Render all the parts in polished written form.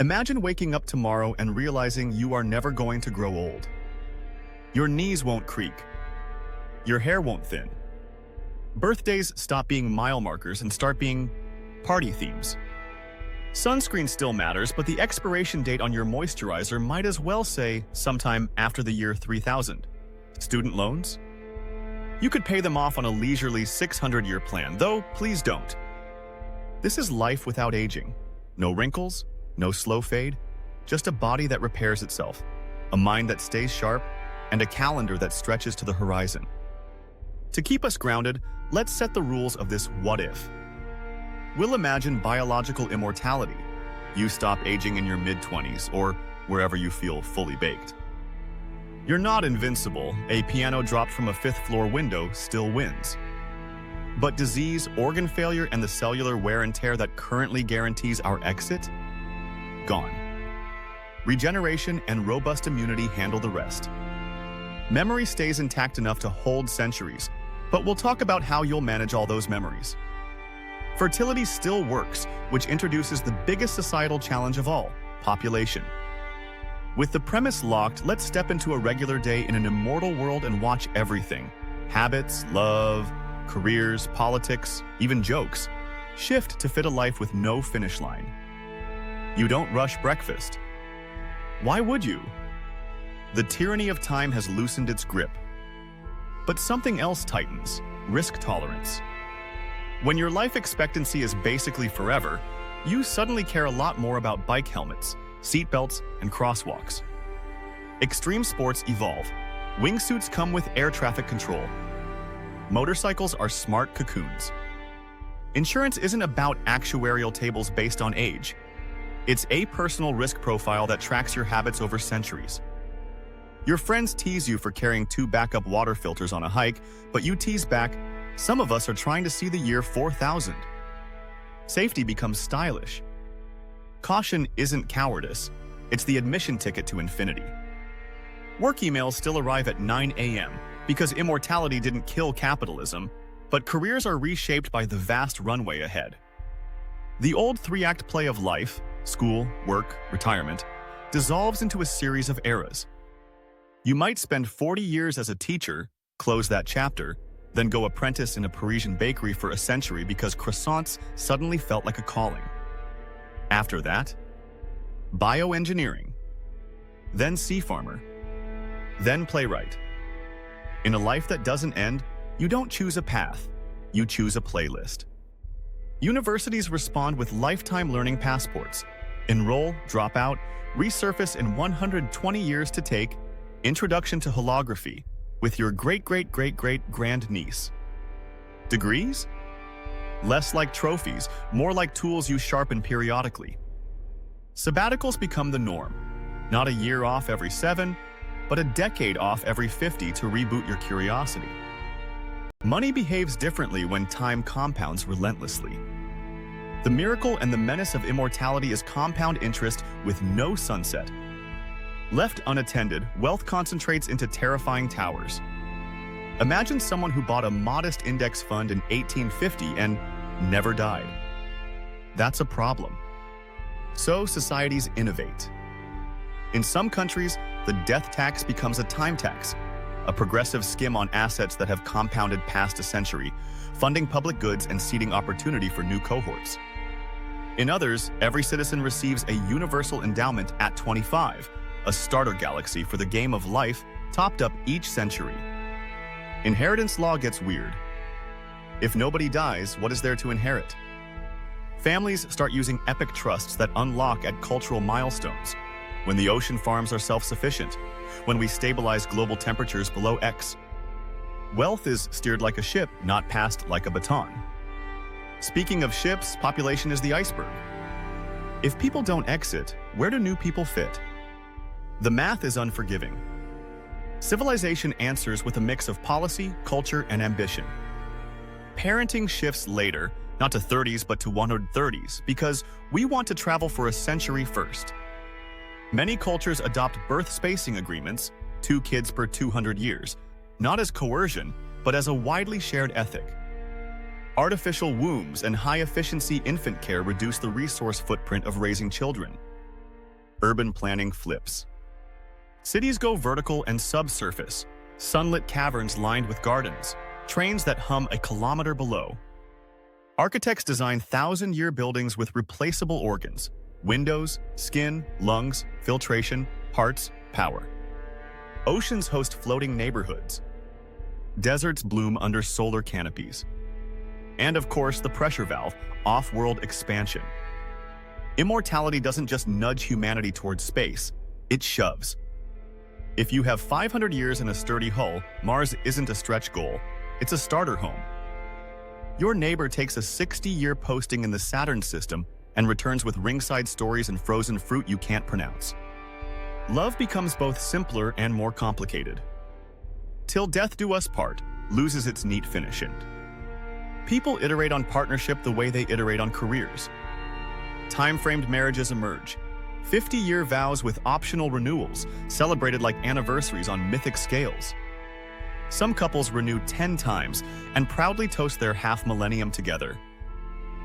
Imagine waking up tomorrow and realizing you are never going to grow old. Your knees won't creak. Your hair won't thin. Birthdays stop being mile markers and start being party themes. Sunscreen still matters, but the expiration date on your moisturizer might as well say sometime after the year 3000. Student loans? You could pay them off on a leisurely 600-year plan, though please don't. This is life without aging. No wrinkles, no slow fade, just a body that repairs itself, a mind that stays sharp, and a calendar that stretches to the horizon. To keep us grounded, let's set the rules of this what if. We'll imagine biological immortality. You stop aging in your mid-20s or wherever you feel fully baked. You're not invincible. A piano dropped from a fifth-floor window still wins. But disease, organ failure, and the cellular wear and tear that currently guarantees our exit? Gone. Regeneration and robust immunity handle the rest. Memory stays intact enough to hold centuries, but we'll talk about how you'll manage all those memories. Fertility still works, which introduces the biggest societal challenge of all, population. With the premise locked, let's step into a regular day in an immortal world and watch everything. Habits, love, careers, politics, even jokes shift to fit a life with no finish line. You don't rush breakfast. Why would you? The tyranny of time has loosened its grip. But something else tightens: risk tolerance. When your life expectancy is basically forever, you suddenly care a lot more about bike helmets, seatbelts, and crosswalks. Extreme sports evolve. Wingsuits come with air traffic control. Motorcycles are smart cocoons. Insurance isn't about actuarial tables based on age. It's a personal risk profile that tracks your habits over centuries. Your friends tease you for carrying 2 backup water filters on a hike, but you tease back, some of us are trying to see the year 4000. Safety becomes stylish. Caution isn't cowardice, it's the admission ticket to infinity. Work emails still arrive at 9 a.m. because immortality didn't kill capitalism, but careers are reshaped by the vast runway ahead. The old 3-act play of life, school, work, retirement, dissolves into a series of eras. You might spend 40 years as a teacher, close that chapter, then go apprentice in a Parisian bakery for a century because croissants suddenly felt like a calling. After that, bioengineering, then sea farmer, then playwright. In a life that doesn't end, you don't choose a path, you choose a playlist. Universities respond with lifetime learning passports. Enroll, drop out, resurface in 120 years to take Introduction to Holography with your great-great-great-great-grandniece. Degrees? Less like trophies, more like tools you sharpen periodically. Sabbaticals become the norm. Not a year off every 7, but a decade off every 50 to reboot your curiosity. Money behaves differently when time compounds relentlessly. The miracle and the menace of immortality is compound interest with no sunset. Left unattended, wealth concentrates into terrifying towers. Imagine someone who bought a modest index fund in 1850 and never died. That's a problem. So societies innovate. In some countries, the death tax becomes a time tax, a progressive skim on assets that have compounded past a century, funding public goods and seeding opportunity for new cohorts. In others, every citizen receives a universal endowment at 25, a starter galaxy for the game of life, topped up each century. Inheritance law gets weird. If nobody dies, what is there to inherit? Families start using epic trusts that unlock at cultural milestones. When the ocean farms are self-sufficient, when we stabilize global temperatures below X. Wealth is steered like a ship, not passed like a baton. Speaking of ships, population is the iceberg. If people don't exit, where do new people fit? The math is unforgiving. Civilization answers with a mix of policy, culture, and ambition. Parenting shifts later, not to 30s but to 130s, because we want to travel for a century first. Many cultures adopt birth spacing agreements, 2 kids per 200 years, not as coercion, but as a widely shared ethic. Artificial wombs and high-efficiency infant care reduce the resource footprint of raising children. urban planning flips. Cities go vertical and subsurface, sunlit caverns lined with gardens, trains that hum a kilometer below. Architects design thousand-year buildings with replaceable organs: windows, skin, lungs, filtration, hearts, power. Oceans host floating neighborhoods. Deserts bloom under solar canopies. And of course, the pressure valve, off-world expansion. Immortality doesn't just nudge humanity towards space, it shoves. If you have 500 years in a sturdy hull, Mars isn't a stretch goal, it's a starter home. Your neighbor takes a 60-year posting in the Saturn system and returns with ringside stories and frozen fruit you can't pronounce. Love becomes both simpler and more complicated. Till Death Do Us Part loses its neat finish. People iterate on partnership the way they iterate on careers. Time-framed marriages emerge. 50-year vows with optional renewals, celebrated like anniversaries on mythic scales. Some couples renew 10 times and proudly toast their half-millennium together.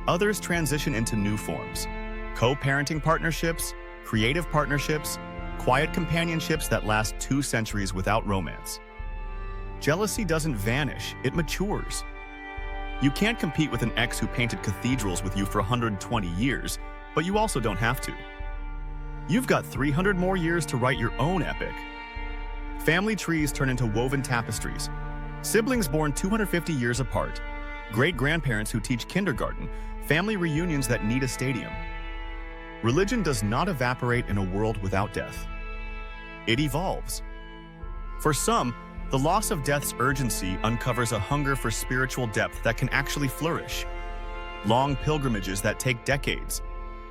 Others transition into new forms: co-parenting partnerships, creative partnerships, quiet companionships that last 2 centuries without romance. Jealousy doesn't vanish, it matures. You can't compete with an ex who painted cathedrals with you for 120 years, but you also don't have to. You've got 300 more years to write your own epic. Family trees turn into woven tapestries. Siblings born 250 years apart. Great-grandparents who teach kindergarten. Family reunions that need a stadium. Religion does not evaporate in a world without death. It evolves. For some, the loss of death's urgency uncovers a hunger for spiritual depth that can actually flourish. Long pilgrimages that take decades.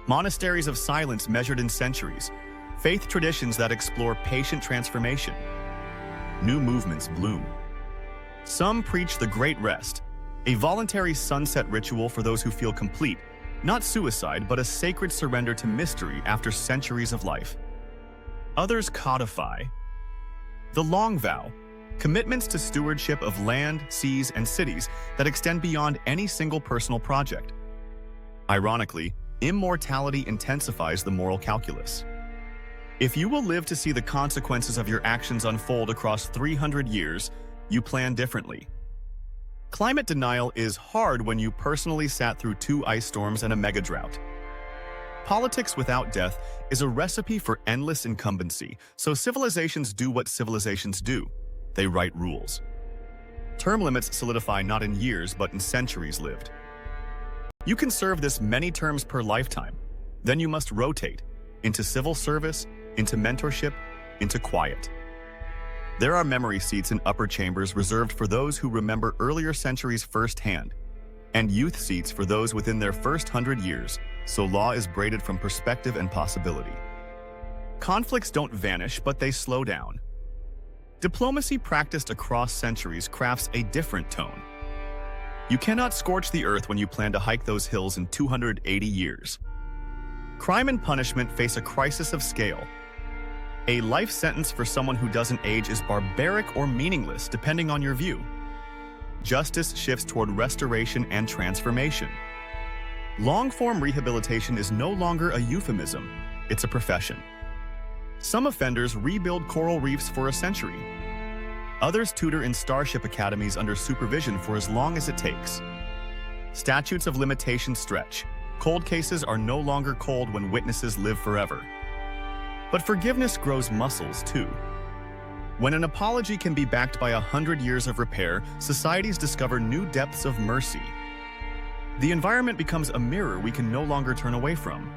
Monasteries of silence measured in centuries. Faith traditions that explore patient transformation. New movements bloom. Some preach the Great Rest, a voluntary sunset ritual for those who feel complete, not suicide, but a sacred surrender to mystery after centuries of life. Others codify the long vow, commitments to stewardship of land, seas, and cities that extend beyond any single personal project. Ironically, immortality intensifies the moral calculus. If you will live to see the consequences of your actions unfold across 300 years, you plan differently. Climate denial is hard when you personally sat through 2 ice storms and a mega drought. Politics without death is a recipe for endless incumbency, so civilizations do what civilizations do. They write rules. Term limits solidify not in years, but in centuries lived. You can serve this many terms per lifetime. Then you must rotate into civil service, into mentorship, into quiet. There are memory seats in upper chambers reserved for those who remember earlier centuries firsthand, and youth seats for those within their first 100 years, so law is braided from perspective and possibility. Conflicts don't vanish, but they slow down. Diplomacy practiced across centuries crafts a different tone. You cannot scorch the earth when you plan to hike those hills in 280 years. Crime and punishment face a crisis of scale. A life sentence for someone who doesn't age is barbaric or meaningless, depending on your view. Justice shifts toward restoration and transformation. Long-form rehabilitation is no longer a euphemism, it's a profession. Some offenders rebuild coral reefs for a century. Others tutor in starship academies under supervision for as long as it takes. Statutes of limitation stretch. Cold cases are no longer cold when witnesses live forever. But forgiveness grows muscles, too. When an apology can be backed by 100 years of repair, societies discover new depths of mercy. The environment becomes a mirror we can no longer turn away from.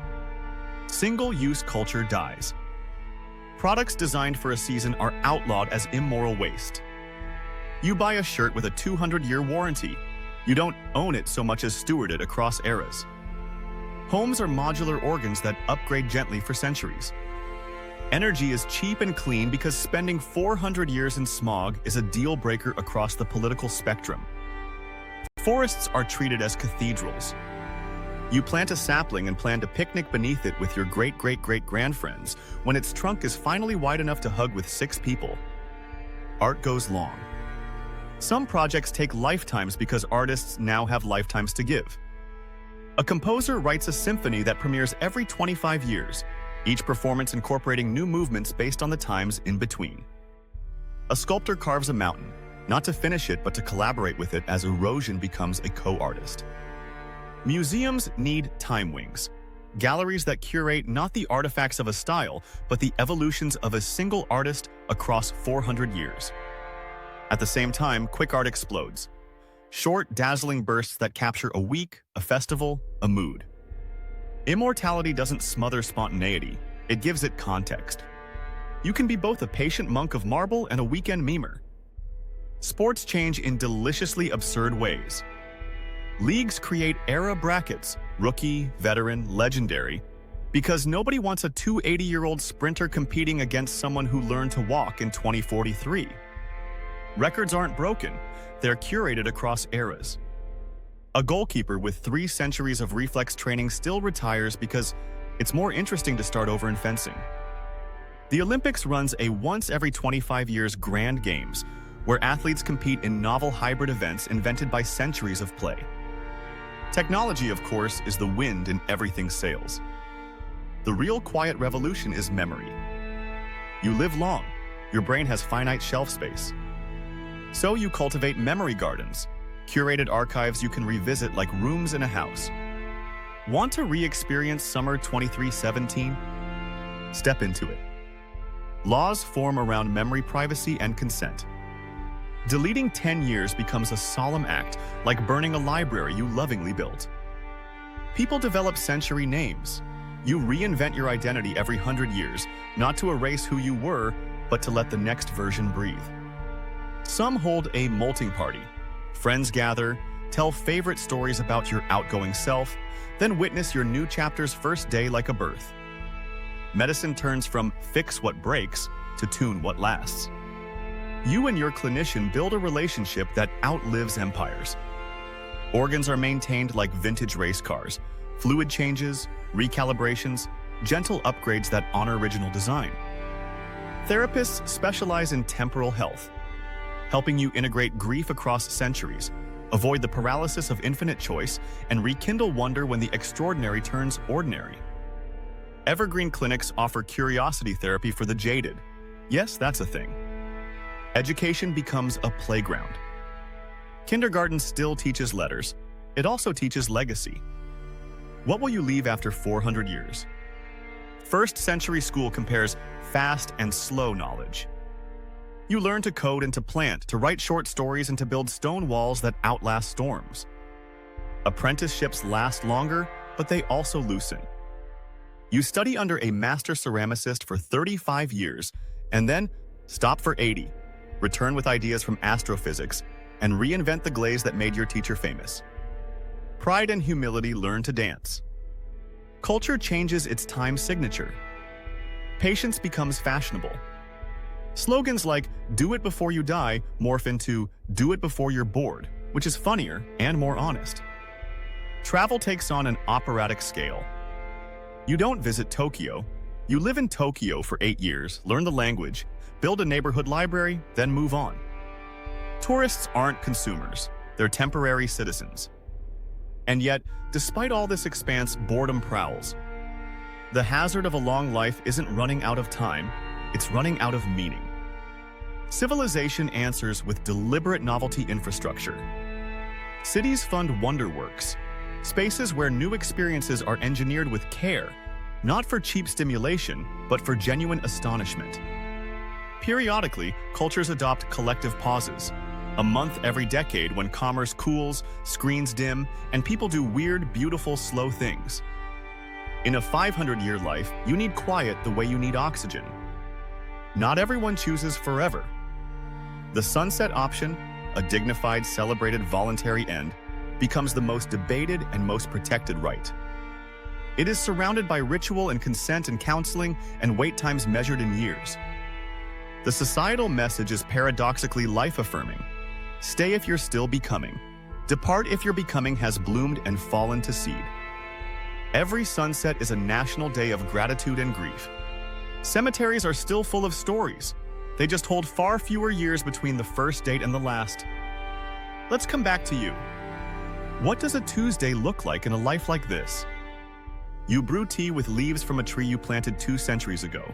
Single-use culture dies. Products designed for a season are outlawed as immoral waste. You buy a shirt with a 200-year warranty. You don't own it so much as steward it across eras. Homes are modular organs that upgrade gently for centuries. Energy is cheap and clean because spending 400 years in smog is a deal breaker across the political spectrum. Forests are treated as cathedrals. You plant a sapling and plan to picnic beneath it with your great-great-great-grandfriends when its trunk is finally wide enough to hug with 6 people. Art goes long. Some projects take lifetimes because artists now have lifetimes to give. A composer writes a symphony that premieres every 25 years. each performance incorporating new movements based on the times in between. A sculptor carves a mountain, not to finish it but to collaborate with it as erosion becomes a co-artist. Museums need time wings, galleries that curate not the artifacts of a style, but the evolutions of a single artist across 400 years. At the same time, quick art explodes. Short, dazzling bursts that capture a week, a festival, a mood. Immortality doesn't smother spontaneity, it gives it context. You can be both a patient monk of marble and a weekend memer. Sports change in deliciously absurd ways. Leagues create era brackets, rookie, veteran, legendary, because nobody wants a 280-year-old sprinter competing against someone who learned to walk in 2043. Records aren't broken, they're curated across eras. A goalkeeper with 3 centuries of reflex training still retires because it's more interesting to start over in fencing. The Olympics runs a once every 25 years grand games, where athletes compete in novel hybrid events invented by centuries of play. Technology, of course, is the wind in everything sails. The real quiet revolution is memory. You live long, your brain has finite shelf space. So you cultivate memory gardens, curated archives you can revisit like rooms in a house. Want to re-experience summer 2317? Step into it. Laws form around memory privacy and consent. Deleting 10 years becomes a solemn act, like burning a library you lovingly built. People develop century names. You reinvent your identity every 100 years, not to erase who you were, but to let the next version breathe. Some hold a molting party. Friends gather, tell favorite stories about your outgoing self, then witness your new chapter's first day like a birth. Medicine turns from fix what breaks to tune what lasts. You and your clinician build a relationship that outlives empires. Organs are maintained like vintage race cars, fluid changes, recalibrations, gentle upgrades that honor original design. Therapists specialize in temporal health, helping you integrate grief across centuries, avoid the paralysis of infinite choice, and rekindle wonder when the extraordinary turns ordinary. Evergreen clinics offer curiosity therapy for the jaded. Yes, that's a thing. Education becomes a playground. Kindergarten still teaches letters. It also teaches legacy. What will you leave after 400 years? First century school compares fast and slow knowledge. You learn to code and to plant, to write short stories and to build stone walls that outlast storms. Apprenticeships last longer, but they also loosen. You study under a master ceramicist for 35 years and then stop for 80. Return with ideas from astrophysics, and reinvent the glaze that made your teacher famous. Pride and humility learn to dance. Culture changes its time signature. Patience becomes fashionable. Slogans like, "Do it before you die," morph into, "Do it before you're bored," which is funnier and more honest. Travel takes on an operatic scale. You don't visit Tokyo. You live in Tokyo for 8 years, learn the language, build a neighborhood library, then move on. Tourists aren't consumers, they're temporary citizens. And yet, despite all this expanse, boredom prowls. The hazard of a long life isn't running out of time, it's running out of meaning. Civilization answers with deliberate novelty infrastructure. Cities fund wonderworks, spaces where new experiences are engineered with care, not for cheap stimulation, but for genuine astonishment. Periodically, cultures adopt collective pauses. A month every decade when commerce cools, screens dim, and people do weird, beautiful, slow things. In a 500-year life, you need quiet the way you need oxygen. Not everyone chooses forever. The sunset option, a dignified, celebrated, voluntary end, becomes the most debated and most protected right. It is surrounded by ritual and consent and counseling and wait times measured in years. The societal message is paradoxically life-affirming. Stay if you're still becoming. Depart if your becoming has bloomed and fallen to seed. Every sunset is a national day of gratitude and grief. Cemeteries are still full of stories. They just hold far fewer years between the first date and the last. Let's come back to you. What does a Tuesday look like in a life like this? You brew tea with leaves from a tree you planted 2 centuries ago.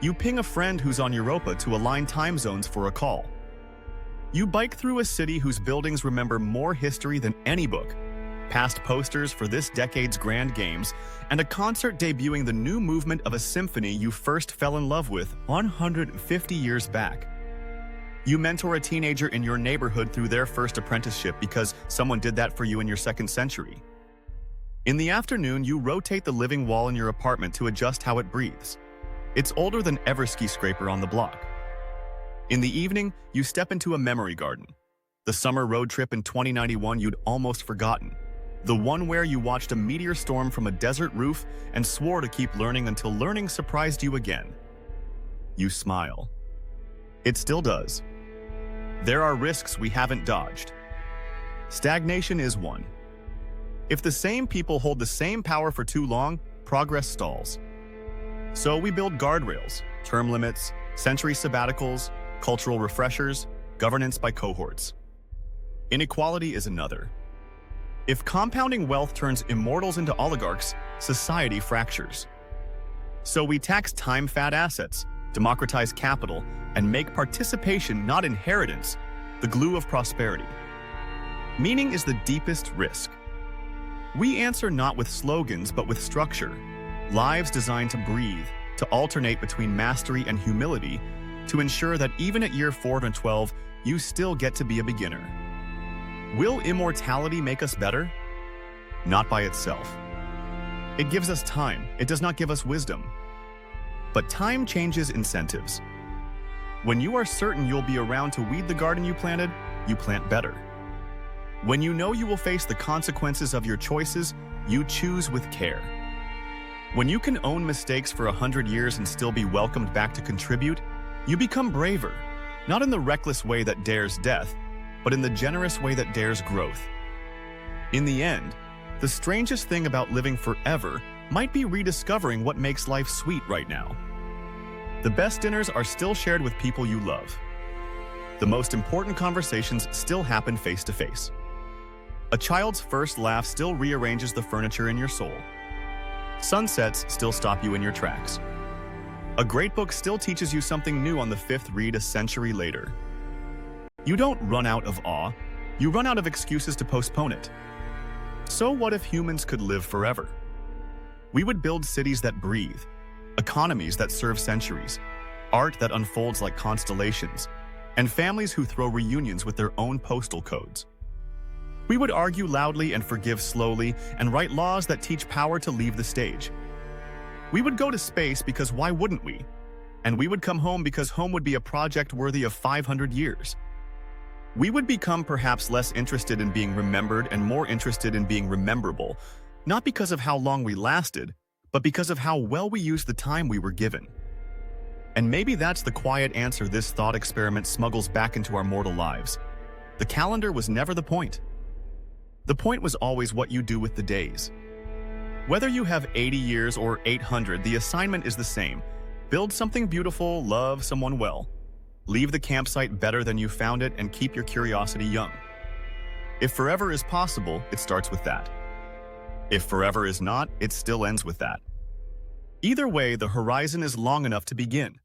You ping a friend who's on Europa to align time zones for a call. You bike through a city whose buildings remember more history than any book, past posters for this decade's grand games, and a concert debuting the new movement of a symphony you first fell in love with 150 years back. You mentor a teenager in your neighborhood through their first apprenticeship because someone did that for you in your 2nd century. In the afternoon, you rotate the living wall in your apartment to adjust how it breathes. It's older than every skyscraper on the block. In the evening, you step into a memory garden. The summer road trip in 2091 you'd almost forgotten. The one where you watched a meteor storm from a desert roof and swore to keep learning until learning surprised you again. You smile. It still does. There are risks we haven't dodged. Stagnation is one. If the same people hold the same power for too long, progress stalls. So we build guardrails, term limits, century sabbaticals, cultural refreshers, governance by cohorts. Inequality is another. If compounding wealth turns immortals into oligarchs, society fractures. So we tax time-fat assets, democratize capital, and make participation, not inheritance, the glue of prosperity. Meaning is the deepest risk. We answer not with slogans, but with structure. Lives designed to breathe, to alternate between mastery and humility, to ensure that even at year 412, you still get to be a beginner. Will immortality make us better? Not by itself. It gives us time, it does not give us wisdom. But time changes incentives. When you are certain you'll be around to weed the garden you planted, you plant better. When you know you will face the consequences of your choices, you choose with care. When you can own mistakes for 100 years and still be welcomed back to contribute, you become braver, not in the reckless way that dares death, but in the generous way that dares growth. In the end, the strangest thing about living forever might be rediscovering what makes life sweet right now. The best dinners are still shared with people you love. The most important conversations still happen face to face. A child's first laugh still rearranges the furniture in your soul. Sunsets still stop you in your tracks. A great book still teaches you something new on the 5th read a century later. You don't run out of awe, you run out of excuses to postpone it. So what if humans could live forever? We would build cities that breathe, economies that serve centuries, art that unfolds like constellations, and families who throw reunions with their own postal codes. We would argue loudly and forgive slowly, and write laws that teach power to leave the stage. We would go to space because why wouldn't we? And we would come home because home would be a project worthy of 500 years. We would become perhaps less interested in being remembered and more interested in being rememberable, not because of how long we lasted, but because of how well we used the time we were given. And maybe that's the quiet answer this thought experiment smuggles back into our mortal lives. The calendar was never the point. The point was always what you do with the days. Whether you have 80 years or 800, the assignment is the same. Build something beautiful, love someone well. Leave the campsite better than you found it, and keep your curiosity young. If forever is possible, it starts with that. If forever is not, it still ends with that. Either way, the horizon is long enough to begin.